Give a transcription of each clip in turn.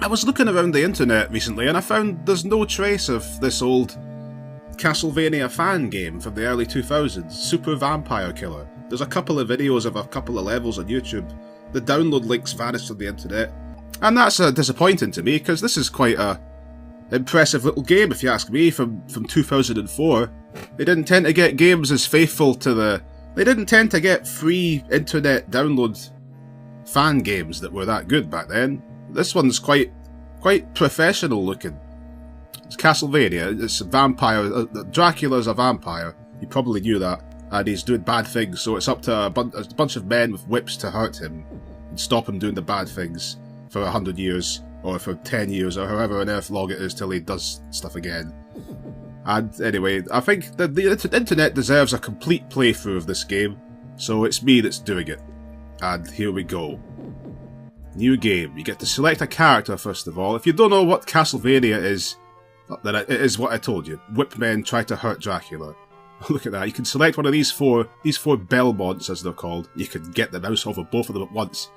was looking around the internet recently and I found there's no trace of this old Castlevania fan game from the early 2000s, Super Vampire Killer. There's a couple of videos of a couple of levels on YouTube. The download links vanished from the internet. And that's disappointing to me, because this is quite a impressive little game, if you ask me, from 2004. They didn't tend to get games as faithful to the... They didn't tend to get free internet download fan games that were that good back then. This one's quite professional looking. It's Castlevania, it's a vampire, Dracula's a vampire, you probably knew that, and he's doing bad things, so it's up to a bunch of men with whips to hurt him, and stop him doing the bad things for 100 years, or for 10 years, or however on earth long it is till he does stuff again. And anyway, I think that the internet deserves a complete playthrough of this game, so it's me that's doing it. And here we go. New game. You get to select a character first of all. If you don't know what Castlevania is, then it is what I told you. Whip men try to hurt Dracula. Look at that. You can select one of these four Belmonts, as they're called. You can get the mouse over both of them at once.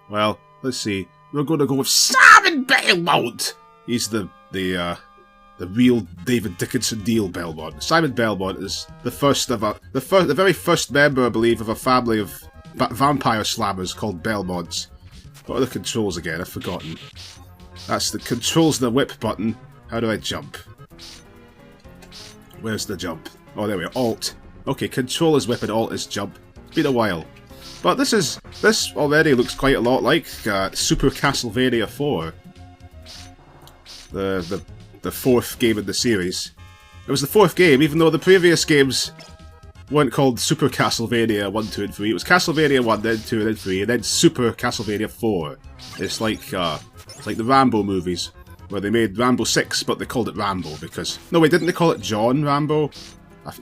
Well, let's see. We're going to go with Simon Belmont. He's the real David Dickinson Deal Belmont. Simon Belmont is the very first member, I believe, of a family of vampire slammers called Belmonts. What are the controls again? I've forgotten. That's the controls, the whip button. How do I jump? Where's the jump? Oh, there we are. Alt. Okay, control is whip and alt is jump. It's been a while. But this already looks quite a lot like Super Castlevania 4. The fourth game in the series. It was the fourth game, even though the previous games weren't called Super Castlevania 1, 2, and 3. It was Castlevania 1, then 2, and then 3, and then Super Castlevania 4. It's like the Rambo movies, where they made Rambo 6, but they called it Rambo because... No, wait, didn't they call it John Rambo?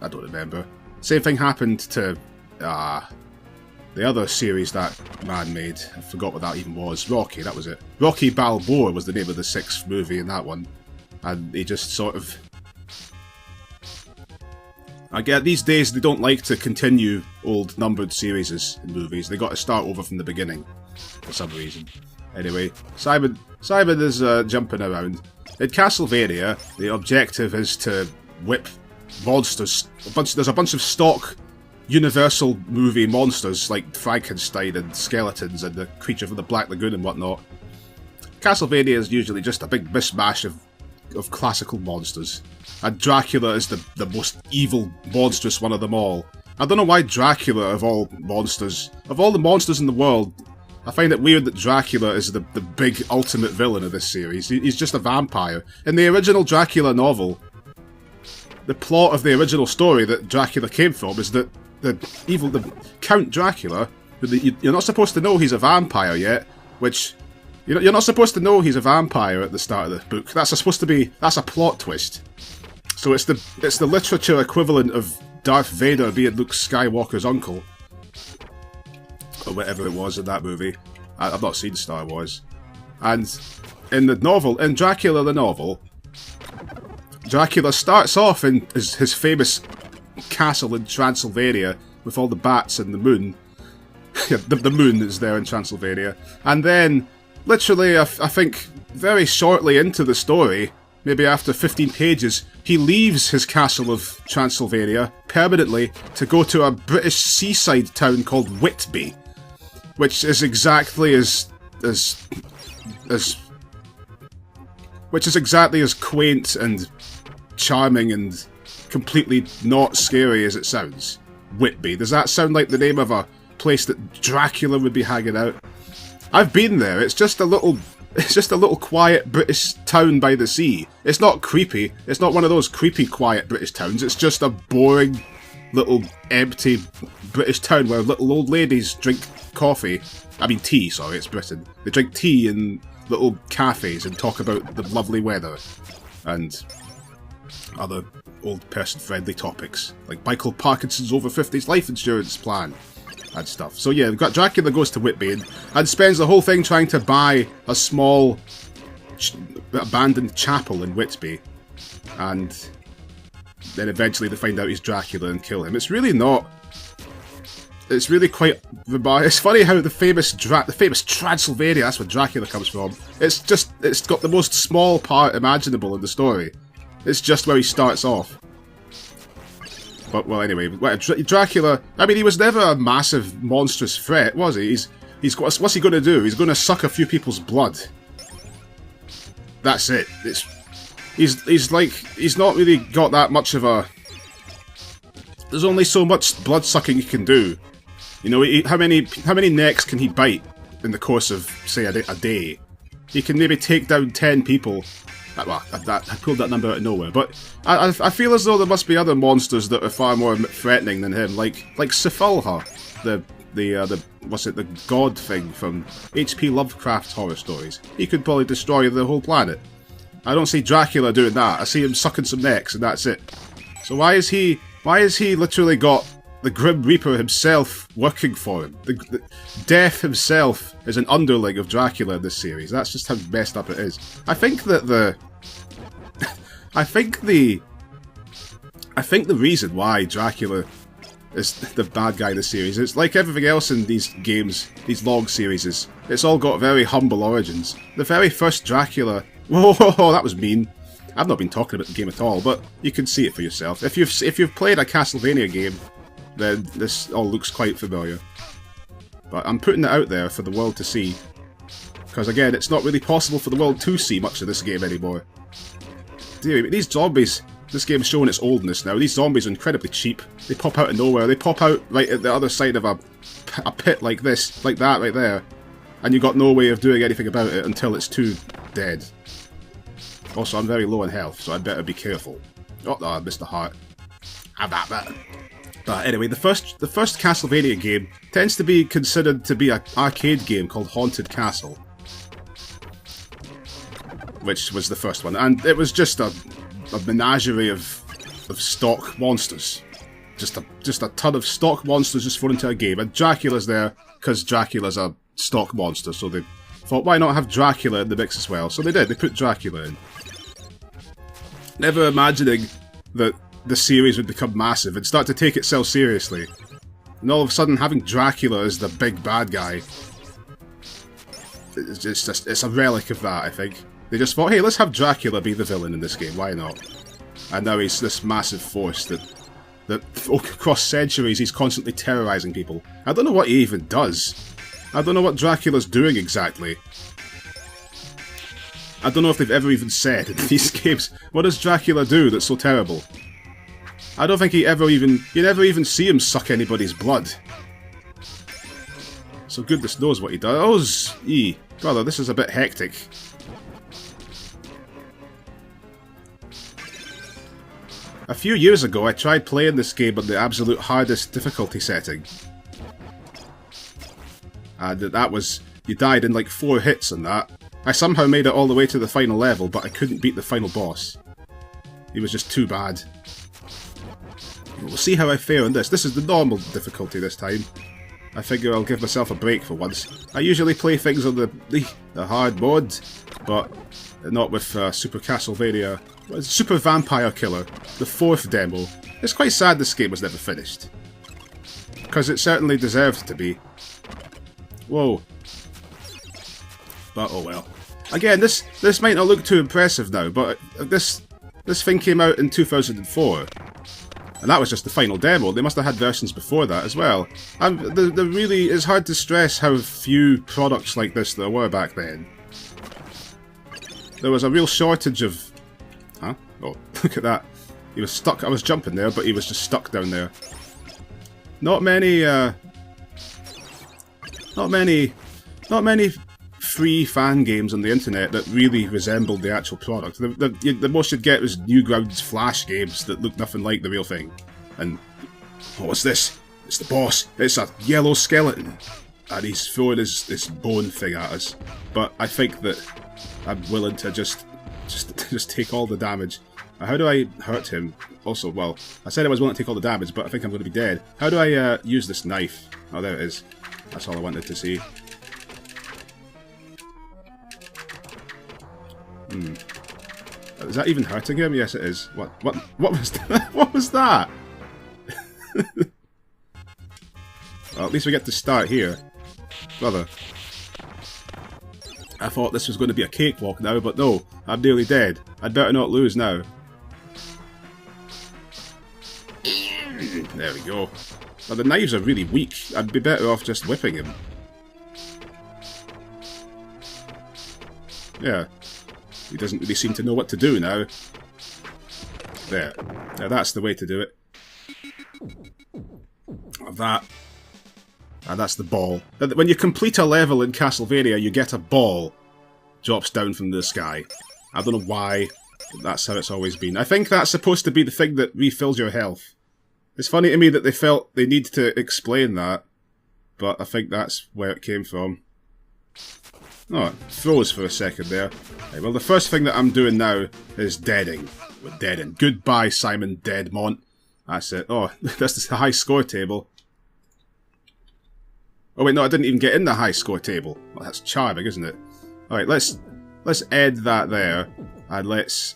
I don't remember. Same thing happened to the other series that man made. I forgot what that even was. Rocky, that was it. Rocky Balboa was the name of the sixth movie in that one. And he just sort of... I get these days they don't like to continue old numbered series in movies. They got to start over from the beginning for some reason. Anyway, Simon is jumping around. In Castlevania, the objective is to whip monsters. There's a bunch of stock Universal movie monsters like Frankenstein and skeletons and the creature from the Black Lagoon and whatnot. Castlevania is usually just a big mishmash of classical monsters. And Dracula is the most evil, monstrous one of them all. I don't know why Dracula, of all the monsters in the world, I find it weird that Dracula is the big ultimate villain of this series. He's just a vampire. In the original Dracula novel, the plot of the original story that Dracula came from is that the Count Dracula, you're not supposed to know he's a vampire yet, which... You're not supposed to know he's a vampire at the start of the book. That's a plot twist. So it's the literature equivalent of Darth Vader being Luke Skywalker's uncle. Or whatever it was in that movie. I've not seen Star Wars. And in Dracula the novel, Dracula starts off in his famous castle in Transylvania with all the bats and the moon. the moon is there in Transylvania. And then... Literally, I think, very shortly into the story, maybe after 15 pages, he leaves his castle of Transylvania permanently to go to a British seaside town called Whitby, which is exactly as quaint and charming and completely not scary as it sounds. Whitby. Does that sound like the name of a place that Dracula would be hanging out? I've been there. It's just a little quiet British town by the sea. It's not creepy. It's not one of those creepy quiet British towns. It's just a boring little empty British town where little old ladies drink coffee. I mean tea, sorry, it's Britain. They drink tea in little cafes and talk about the lovely weather and other old person friendly topics like Michael Parkinson's over 50s life insurance plan. And stuff. So yeah, we've got Dracula goes to Whitby and spends the whole thing trying to buy a small abandoned chapel in Whitby, and then eventually they find out he's Dracula and kill him. It's really not it's really quite remarkable. It's funny how the famous Transylvania, that's where Dracula comes from. It's got the most small part imaginable in the story. It's just where he starts off. But, well, anyway, Dracula, I mean, he was never a massive, monstrous threat, was he? What's he going to do? He's going to suck a few people's blood. That's it. He's not really got that much of a... There's only so much blood sucking he can do. You know, how many necks can he bite in the course of, say, a day? He can maybe take down 10 people. Well, I pulled that number out of nowhere, but I feel as though there must be other monsters that are far more threatening than him, like Sifulha, the god thing from H.P. Lovecraft's horror stories. He could probably destroy the whole planet. I don't see Dracula doing that. I see him sucking some necks, and that's it. So why is he literally got the Grim Reaper himself working for him? The Death himself is an underling of Dracula in this series. That's just how messed up it is. I think that I think the reason why Dracula is the bad guy in the series, it's like everything else in these games, these long series, it's all got very humble origins. The very first Dracula... Whoa, that was mean. I've not been talking about the game at all, but you can see it for yourself. If you've played a Castlevania game, then this all looks quite familiar. But I'm putting it out there for the world to see, because again, it's not really possible for the world to see much of this game anymore. Dear me, these zombies, this game's showing its oldness now. These zombies are incredibly cheap. They pop out of nowhere. They pop out right at the other side of a pit like this, like that right there, and you've got no way of doing anything about it until it's too dead. Also, I'm very low in health, so I'd better be careful. Oh, no, I missed the heart. Have that. But anyway, the first Castlevania game tends to be considered to be an arcade game called Haunted Castle, which was the first one, and it was just a menagerie of stock monsters. Just a ton of stock monsters just thrown into a game, and Dracula's there because Dracula's a stock monster, so they thought, why not have Dracula in the mix as well? So they did. They put Dracula in. Never imagining that the series would become massive and start to take itself seriously. And all of a sudden, having Dracula as the big bad guy, it's a relic of that, I think. They just thought, hey, let's have Dracula be the villain in this game, why not? And now he's this massive force that across centuries he's constantly terrorizing people. I don't know what he even does. I don't know what Dracula's doing exactly. I don't know if they've ever even said in these games, what does Dracula do that's so terrible? I don't think you never even see him suck anybody's blood. So goodness knows what he does. Brother, this is a bit hectic. A few years ago, I tried playing this game on the absolute hardest difficulty setting. And that was... you died in like 4 hits on that. I somehow made it all the way to the final level, but I couldn't beat the final boss. He was just too bad. We'll see how I fare on this. This is the normal difficulty this time. I figure I'll give myself a break for once. I usually play things on the hard mode, but not with Super Castlevania. Super Vampire Killer, the 4th demo. It's quite sad this game was never finished, because it certainly deserved to be. Whoa. But oh well. Again, this might not look too impressive now, but this thing came out in 2004. And that was just the final demo. They must have had versions before that as well. And there really is hard to stress how few products like this there were back then. There was a real shortage of... Huh? Oh, look at that. He was stuck. I was jumping there, but he was just stuck down there. Not many free fan games on the internet that really resembled the actual product. The most you'd get was Newgrounds Flash games that looked nothing like the real thing. And what's this? It's the boss. It's a yellow skeleton, and he's throwing his bone thing at us. But I think that I'm willing to just take all the damage. How do I hurt him? Also, well, I said I was willing to take all the damage, but I think I'm going to be dead. How do I use this knife? Oh, there it is. That's all I wanted to see. Is that even hurting him? Yes, it is. What was that? What was that? Well, at least we get to start here. Brother. I thought this was going to be a cakewalk now, but no. I'm nearly dead. I'd better not lose now. There we go. Well, the knives are really weak. I'd be better off just whipping him. Yeah. He doesn't really seem to know what to do now. There. Now that's the way to do it. That. And that's the ball. When you complete a level in Castlevania, you get a ball. Drops down from the sky. I don't know why. But that's how it's always been. I think that's supposed to be the thing that refills your health. It's funny to me that they felt they need to explain that. But I think that's where it came from. Oh, it froze for a second there. Right, well, the first thing that I'm doing now is deading. We're deading. Goodbye, Simon Deadmont. That's it. Oh, that's the high score table. Oh wait, no, I didn't even get in the high score table. Well, that's charming, isn't it? Alright, let's end that there. And let's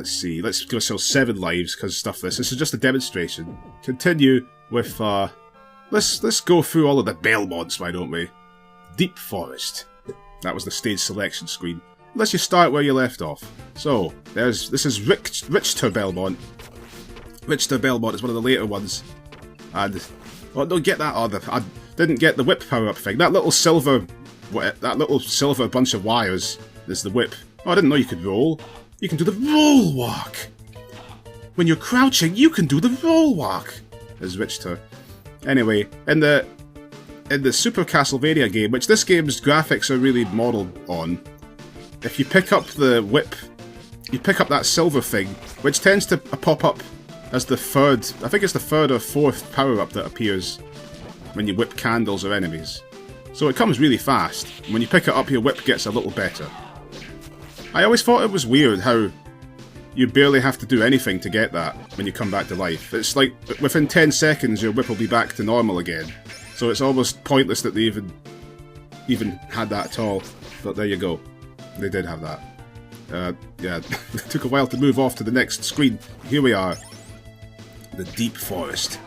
see. Let's go sell 7 lives, because stuff this. This is just a demonstration. Continue with, let's go through all of the Belmonts, why don't we? Deep Forest. That was the stage selection screen. Let's just start where you left off. So, this is Richter Belmont. Richter Belmont is one of the later ones. And, oh, don't get that other. I didn't get the whip power-up thing. That little silver bunch of wires is the whip. Oh, I didn't know you could roll. You can do the roll walk. When you're crouching, you can do the roll walk. Is Richter. Anyway, in the Super Castlevania game, which this game's graphics are really modelled on, if you pick up the whip, you pick up that silver thing, which tends to pop up as the third, I think it's the third or fourth power-up that appears when you whip candles or enemies. So it comes really fast. When you pick it up, your whip gets a little better. I always thought it was weird how you barely have to do anything to get that when you come back to life. It's like, within 10 seconds your whip will be back to normal again. So it's almost pointless that they even had that at all. But there you go. They did have that. Yeah, it took a while to move off to the next screen. Here we are. The Deep Forest.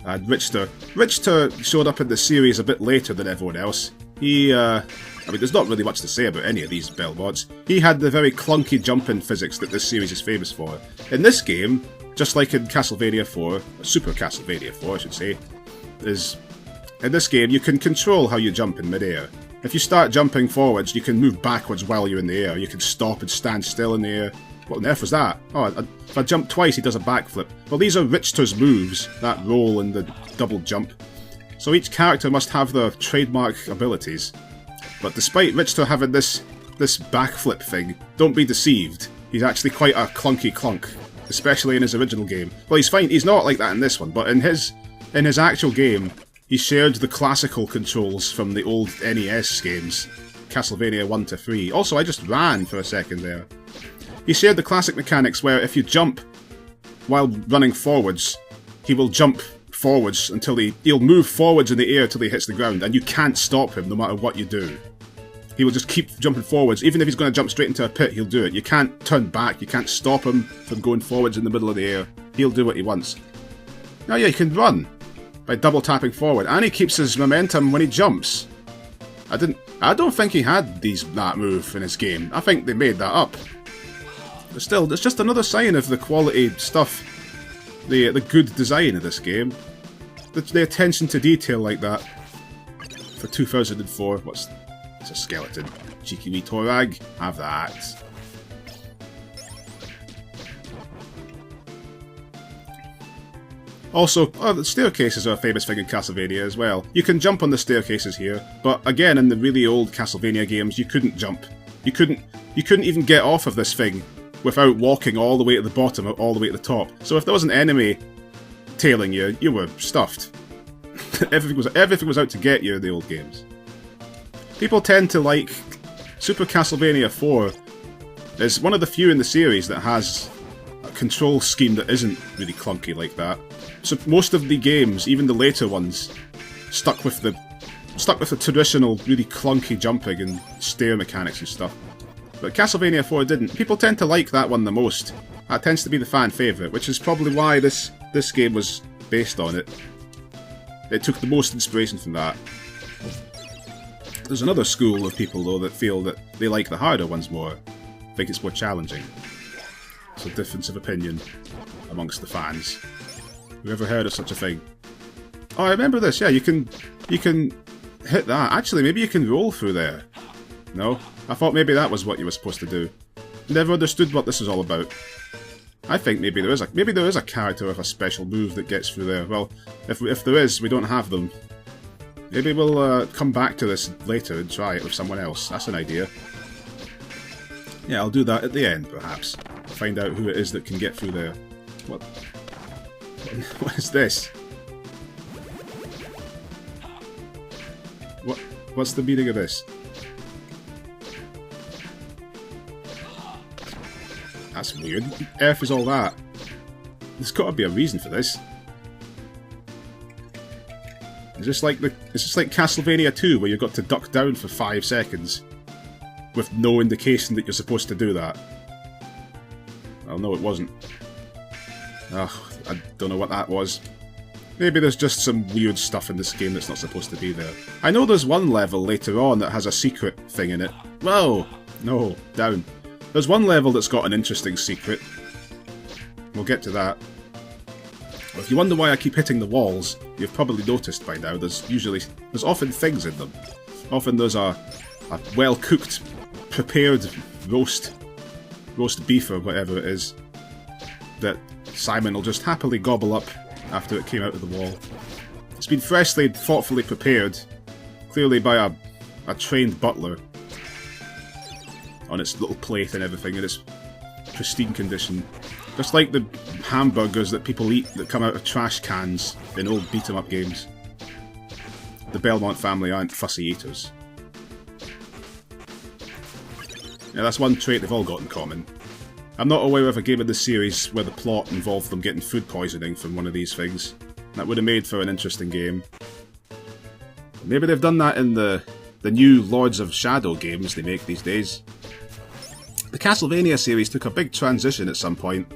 And Richter showed up in the series a bit later than everyone else. I mean, there's not really much to say about any of these Belmonts. He had the very clunky jumping physics that this series is famous for. In this game, just like in Castlevania 4, Super Castlevania 4 I should say, in this game you can control how you jump in midair. If you start jumping forwards, you can move backwards while you're in the air. You can stop and stand still in the air. What on earth was that? Oh, if I jump twice, he does a backflip. Well, these are Richter's moves, that roll and the double jump. So each character must have their trademark abilities. But despite Richter having this backflip thing, don't be deceived. He's actually quite a clunky clunk, especially in his original game. Well, he's fine. He's not like that in this one, but in his actual game, he shared the classical controls from the old NES games, Castlevania 1 to 3. Also, I just ran for a second there. He shared the classic mechanics where if you jump while running forwards, he will jump forwards until he'll move forwards in the air till he hits the ground, and you can't stop him no matter what you do. He will just keep jumping forwards. Even if he's going to jump straight into a pit, he'll do it. You can't turn back, you can't stop him from going forwards in the middle of the air. He'll do what he wants. Oh yeah, he can run by double tapping forward, and he keeps his momentum when he jumps. I don't think he had that move in his game. I think they made that up. But still, it's just another sign of the quality stuff, the good design of this game. The attention to detail like that. For 2004, it's a skeleton. Cheeky wee Torag, have that. Also, the staircases are a famous thing in Castlevania as well. You can jump on the staircases here, but again, in the really old Castlevania games, you couldn't jump. You couldn't even get off of this thing without walking all the way to the bottom or all the way to the top. So if there was an enemy tailing you, you were stuffed. everything was out to get you in the old games. People tend to like Super Castlevania 4 is one of the few in the series that has a control scheme that isn't really clunky like that. So most of the games, even the later ones, stuck with the traditional, really clunky jumping and stair mechanics and stuff. But Castlevania 4 didn't. People tend to like that one the most. That tends to be the fan favourite, which is probably why this game was based on it. It took the most inspiration from that. There's another school of people, though, that feel that they like the harder ones more. Think it's more challenging. It's a difference of opinion amongst the fans. Have you ever heard of such a thing? Oh, I remember this. Yeah, you can hit that. Actually, maybe you can roll through there. No? I thought maybe that was what you were supposed to do. Never understood what this is all about. I think maybe there is a character with a special move that gets through there. Well, if there is, we don't have them. Maybe we'll come back to this later and try it with someone else. That's an idea. Yeah, I'll do that at the end, perhaps. Find out who it is that can get through there. What? What is this? What's the meaning of this? That's weird. Earth is all that. There's got to be a reason for this. It's just like Castlevania 2, where you've got to duck down for 5 seconds with no indication that you're supposed to do that. Well, no, it wasn't. Ugh, I don't know what that was. Maybe there's just some weird stuff in this game that's not supposed to be there. I know there's one level later on that has a secret thing in it. Whoa! No, down. There's one level that's got an interesting secret. We'll get to that. Well, if you wonder why I keep hitting the walls, you've probably noticed by now there's often things in them. Often there's a well-cooked, prepared roast beef or whatever it is that Simon will just happily gobble up after it came out of the wall. It's been freshly, thoughtfully prepared, clearly by a trained butler, on its little plate and everything, in its pristine condition. Just like the hamburgers that people eat that come out of trash cans in old beat-em-up games. The Belmont family aren't fussy eaters. Yeah, that's one trait they've all got in common. I'm not aware of a game in this series where the plot involved them getting food poisoning from one of these things. That would have made for an interesting game. Maybe they've done that in the new Lords of Shadow games they make these days. The Castlevania series took a big transition at some point.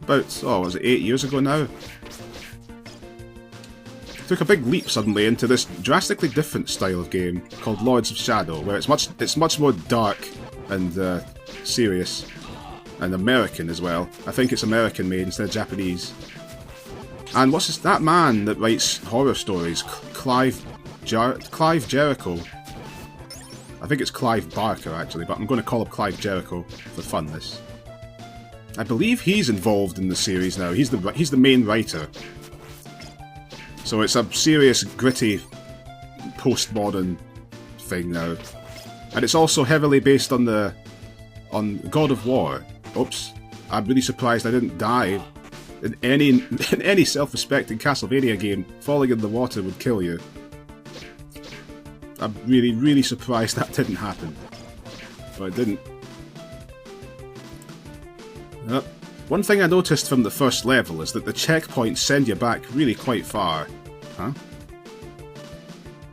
About, was it 8 years ago now? Took a big leap suddenly into this drastically different style of game called Lords of Shadow, where it's much more dark and serious. And American as well. I think it's American made instead of Japanese. And what's that man that writes horror stories? Clive Jericho. I think it's Clive Barker actually, but I'm going to call him Clive Jericho for fun. I believe he's involved in the series now. He's the main writer. So it's a serious, gritty, postmodern thing now, and it's also heavily based on God of War. Oops, I'm really surprised I didn't die. In any self-respecting Castlevania game, falling in the water would kill you. I'm really, really surprised that didn't happen. But it didn't. One thing I noticed from the first level is that the checkpoints send you back really quite far. Huh?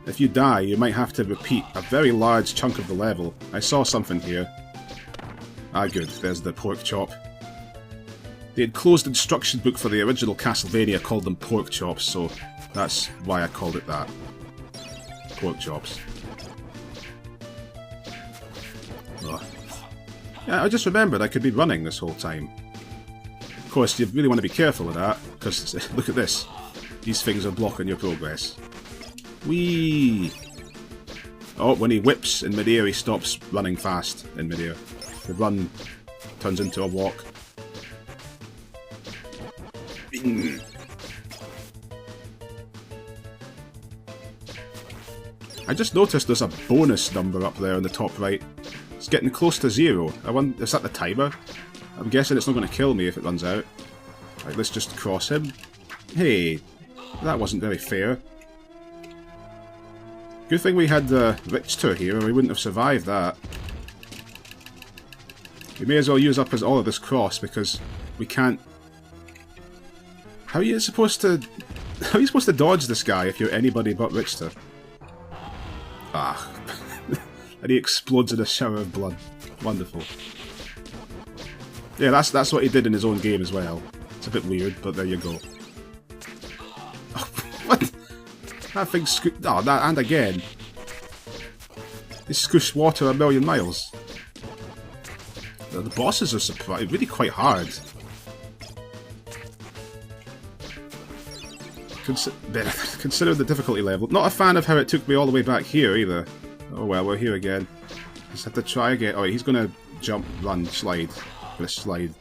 If you die, you might have to repeat a very large chunk of the level. I saw something here. Ah, good. There's the pork chop. The enclosed instruction book for the original Castlevania called them pork chops, so that's why I called it that. Pork chops. Ugh. Yeah, I just remembered I could be running this whole time. Of course, you really want to be careful of that, because look at this. These things are blocking your progress. Whee! Oh, when he whips in midair, he stops running fast in midair. The run turns into a walk. I just noticed there's a bonus number up there on the top right. It's getting close to 0. I wonder, is that the timer? I'm guessing it's not going to kill me if it runs out. Right, let's just cross him. Hey, that wasn't very fair. Good thing we had Richter here, or we wouldn't have survived that. We may as well use up all of this cross because we can't. How are you supposed to dodge this guy if you're anybody but Richter? Ah, and he explodes in a shower of blood. Wonderful. Yeah, that's what he did in his own game as well. It's a bit weird, but there you go. Oh, what? That thing oh, that, and again. They scoosh water a million miles. The bosses are really quite hard. Consider the difficulty level. Not a fan of how it took me all the way back here either. Oh well, we're here again. Just have to try again. Oh, he's gonna jump, run, slide. Gonna slide.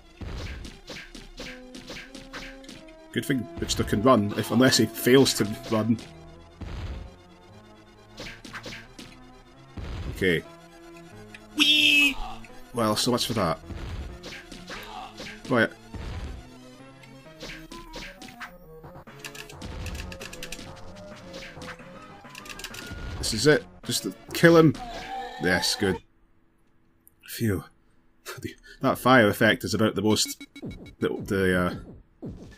Good thing Richter can run, unless he fails to run. Okay. Whee! Well, so much for that. Right. This is it. Just to kill him. Yes, good. Phew. That fire effect is about the most... the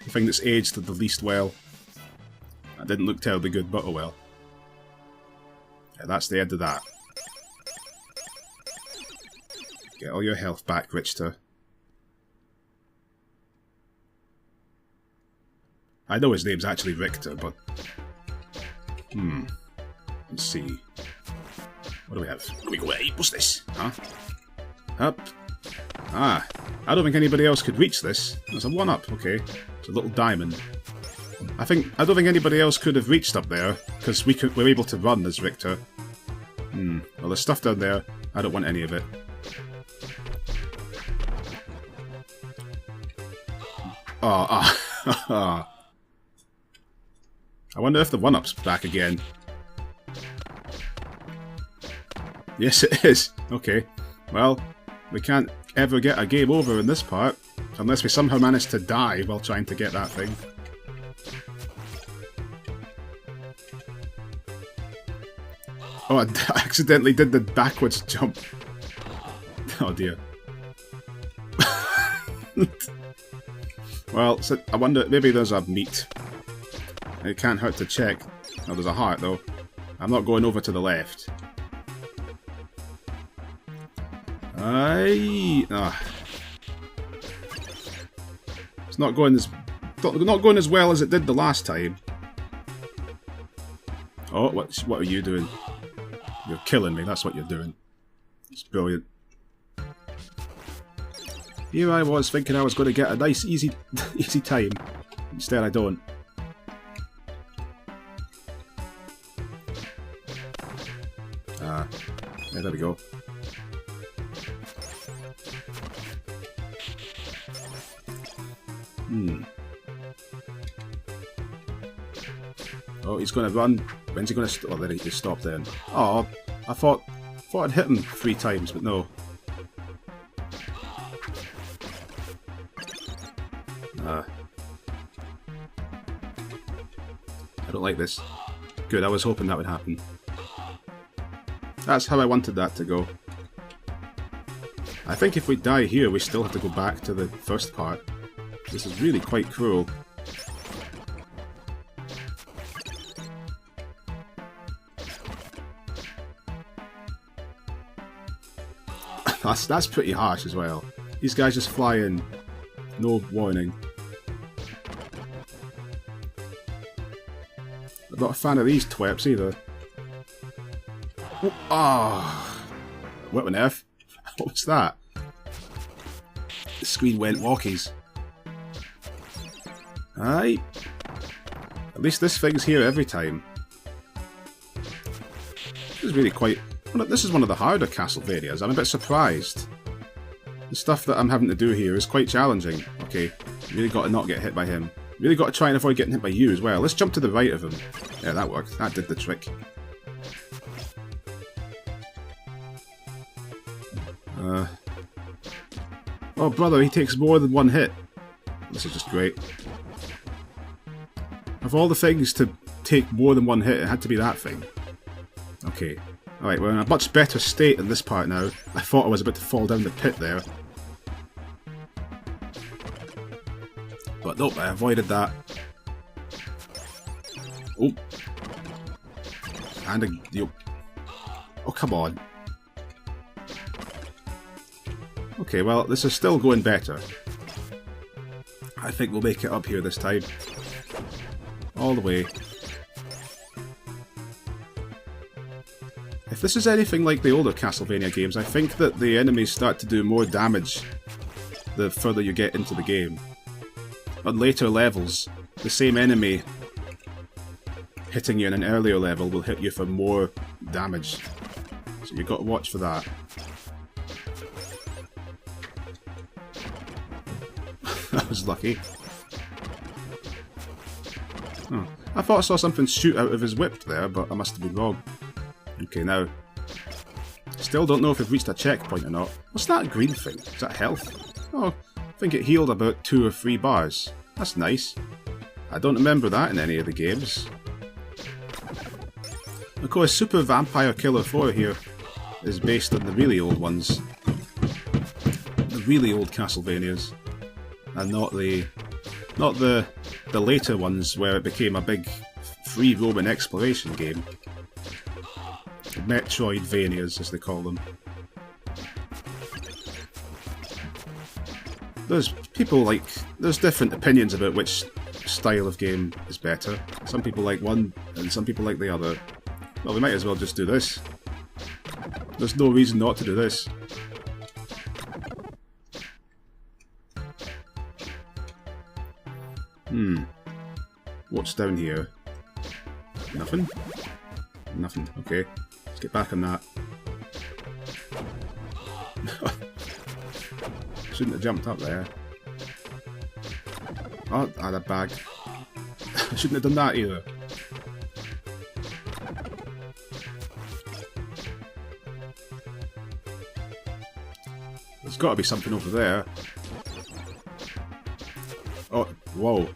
thing that's aged the least well. That didn't look terribly good, but oh well. Yeah, that's the end of that. Get all your health back, Richter. I know his name's actually Richter, but... Let's see. What do we have? Let me go away. What's this? Huh? Up. Ah. I don't think anybody else could reach this. There's a 1-up, okay. It's a little diamond. I don't think anybody else could have reached up there, because we're able to run as Richter. Well, there's stuff down there. I don't want any of it. I wonder if the 1-up's back again. Yes, it is. Okay. Well, we can't ever get a game over in this part, unless we somehow manage to die while trying to get that thing. Oh, I accidentally did the backwards jump. Oh dear. Well, so I wonder, maybe there's a meat. It can't hurt to check. Oh, there's a heart though. I'm not going over to the left. It's not going as well as it did the last time. Oh, what are you doing? You're killing me. That's what you're doing. It's brilliant. Here I was thinking I was going to get a nice, easy time. Instead, I don't. Yeah, there we go. Oh, he's going to run. When's he going to... Oh, there he just stopped then. Oh, I thought I'd hit him 3 times, but no. I don't like this. Good, I was hoping that would happen. That's how I wanted that to go. I think if we die here, we still have to go back to the first part. This is really quite cruel. That's pretty harsh as well. These guys just fly in. No warning. I'm not a fan of these twerps either. Oh, what on earth? What was that? The screen went walkies. Aye. At least this thing's here every time. This is really quite... This is one of the harder Castlevanias. I'm a bit surprised. The stuff that I'm having to do here is quite challenging. Okay, really got to not get hit by him. Really got to try and avoid getting hit by you as well. Let's jump to the right of him. Yeah, that worked. That did the trick. Oh, brother, he takes more than 1 hit. This is just great. Of all the things to take more than 1 hit, it had to be that thing. Okay. Alright, we're in a much better state in this part now. I thought I was about to fall down the pit there. But nope, I avoided that. Oh. And a... Oh, come on. Okay, well, this is still going better. I think we'll make it up here this time. All the way. If this is anything like the older Castlevania games, I think that the enemies start to do more damage the further you get into the game. On later levels, the same enemy hitting you in an earlier level will hit you for more damage. So you've got to watch for that. That was lucky. Oh, I thought I saw something shoot out of his whip there, but I must have been wrong. Okay, now. Still don't know if we've reached a checkpoint or not. What's that green thing? Is that health? Oh, I think it healed about 2 or 3 bars. That's nice. I don't remember that in any of the games. Of course, Super Vampire Killer 4 here is based on the really old ones. The really old Castlevanias. And not the later ones where it became a big free roaming exploration game. The Metroidvanias, as they call them. There's different opinions about which style of game is better. Some people like one, and some people like the other. Well, we might as well just do this. There's no reason not to do this. What's down here? Nothing? Nothing. Okay. Let's get back on that. Shouldn't have jumped up there. Oh, I had a bag. I shouldn't have done that either. There's got to be something over there. Oh, whoa.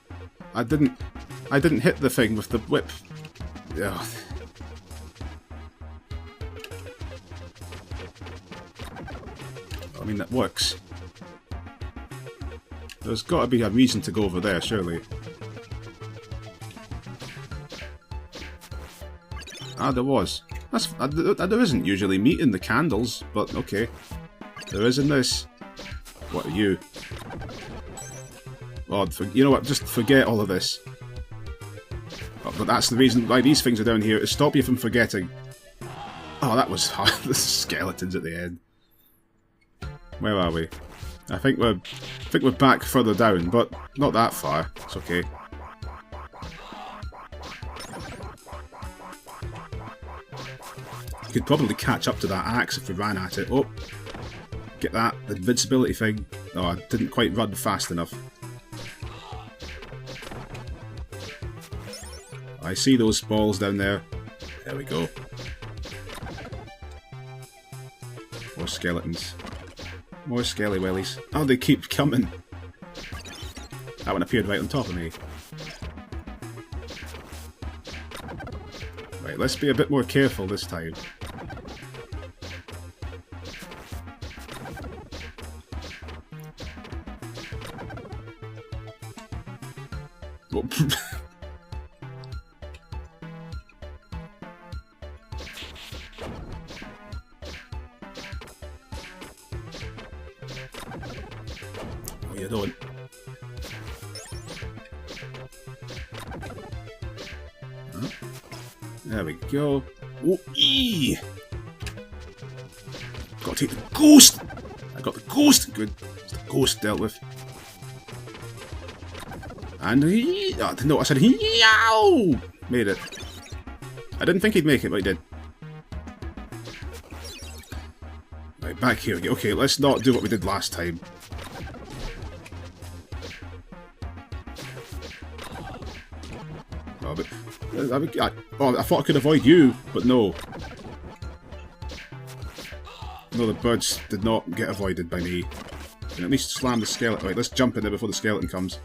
I didn't hit the thing with the whip. Ugh. I mean, that works. There's got to be a reason to go over there, surely. Ah, there was. There isn't usually meat in the candles, but okay. There is in this. What are you? Oh, you know what? Just forget all of this. Oh, but that's the reason why these things are down here, to stop you from forgetting. Oh, that was hard. The skeletons at the end. Where are we? I think we're back further down, but not that far. It's okay. You could probably catch up to that axe if we ran at it. Oh, get that invincibility thing. Oh, I didn't quite run fast enough. I see those balls down there. There we go. More skeletons. More skelly wellies. Oh, they keep coming. That one appeared right on top of me. Right, let's be a bit more careful this time. Oh. Oh, you don't. Huh? There we go. Oh, eee! Gotta take the ghost! I got the ghost! Good. The ghost dealt with. And he... Oh, I didn't know what I said. Yow! Made it. I didn't think he'd make it, but he did. Right, back here. Okay, let's not do what we did last time. Oh, but... I thought I could avoid you, but no. No, the birds did not get avoided by me. I can at least slam the skeleton. Right, let's jump in there before the skeleton comes.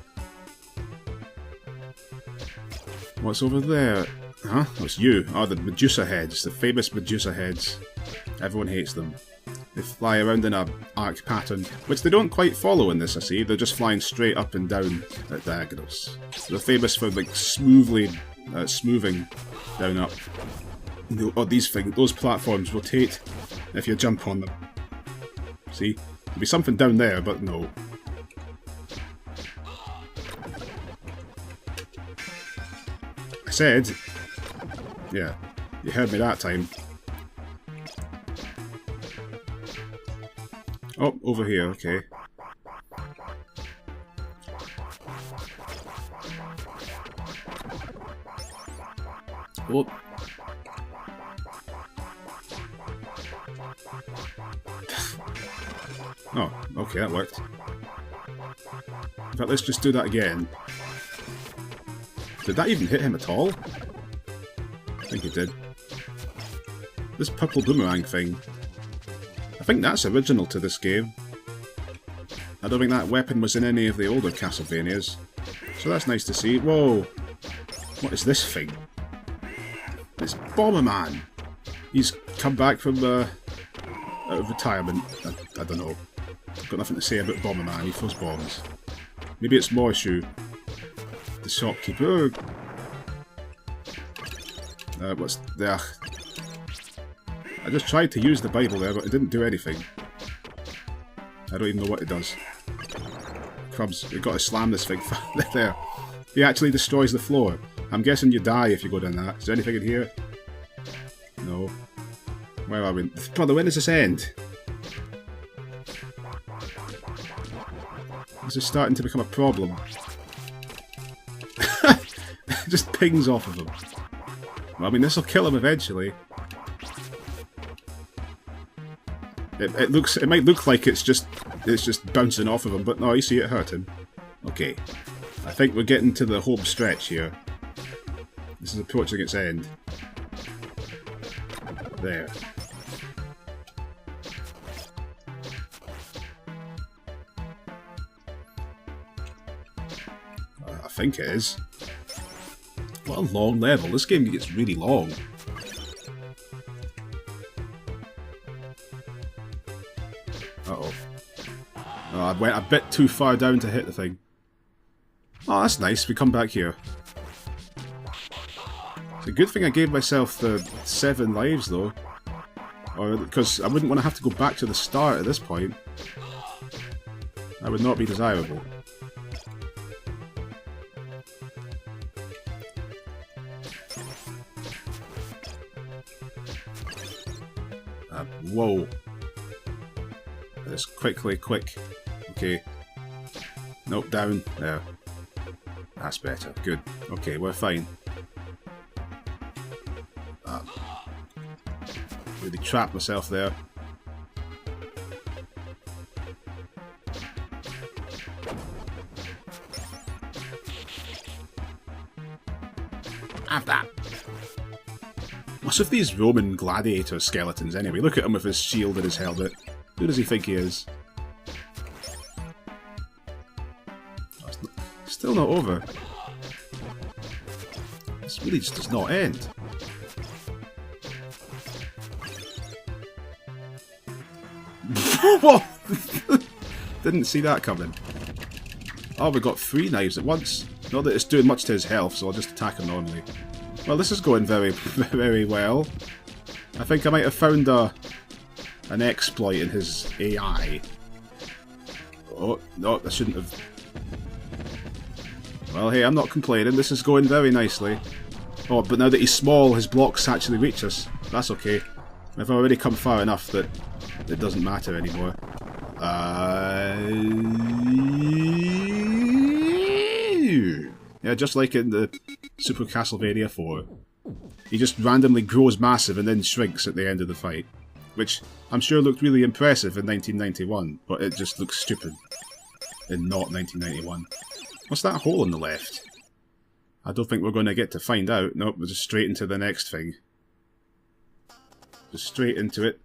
What's over there? Huh? Oh, it's you. Oh, the Medusa heads. The famous Medusa heads. Everyone hates them. They fly around in a arc pattern, which they don't quite follow in this, I see. They're just flying straight up and down at diagonals. They're famous for, like, smoothing down up. Oh, these things, those platforms rotate if you jump on them. See? There'll be something down there, but no. I said... Yeah, you heard me that time. Oh, over here, okay. Oh. Oh, okay, that worked. In fact, let's just do that again. Did that even hit him at all? I think it did. This purple boomerang thing. I think that's original to this game. I don't think that weapon was in any of the older Castlevanias. So that's nice to see. Whoa! What is this thing? It's Bomberman! He's come back from out of retirement. I don't know. Got nothing to say about Bomberman. He throws bombs. Maybe it's Morshu, the shopkeeper. What's there? I just tried to use the Bible there, but it didn't do anything. I don't even know what it does. Crumbs, you've got to slam this thing there. He actually destroys the floor. I'm guessing you die if you go down that. Is there anything in here? No. Where are we? Brother, when does this end? This is starting to become a problem. Just pings off of him. Well, I mean, this will kill him eventually. It might look like it's just bouncing off of him, but no, you see it hurt him. Okay, I think we're getting to the home stretch here. This is approaching its end. There. I think it is. What a long level. This game gets really long. Uh-oh. Oh, I went a bit too far down to hit the thing. Oh, that's nice. We come back here. It's a good thing I gave myself the 7 lives, though. Or because I wouldn't want to have to go back to the start at this point. That would not be desirable. Whoa. Just quick. Okay. Nope, down. There. That's better. Good. Okay, we're fine. Really trapped myself there. Have that. What's with these Roman gladiator skeletons anyway? Look at him with his shield and his helmet. Who does he think he is? Oh, it's still not over. This really just does not end. What? Didn't see that coming. Oh, we got 3 knives at once. Not that it's doing much to his health, so I'll just attack him normally. Well, this is going very, very well. I think I might have found an exploit in his AI. Oh, no, I shouldn't have. Well, hey, I'm not complaining. This is going very nicely. Oh, but now that he's small, his blocks actually reach us. That's okay. I've already come far enough that it doesn't matter anymore. Yeah, just like in the Super Castlevania 4. He just randomly grows massive and then shrinks at the end of the fight. Which I'm sure looked really impressive in 1991, but it just looks stupid in not 1991. What's that hole on the left? I don't think we're going to get to find out. Nope, we're just straight into the next thing. Just straight into it.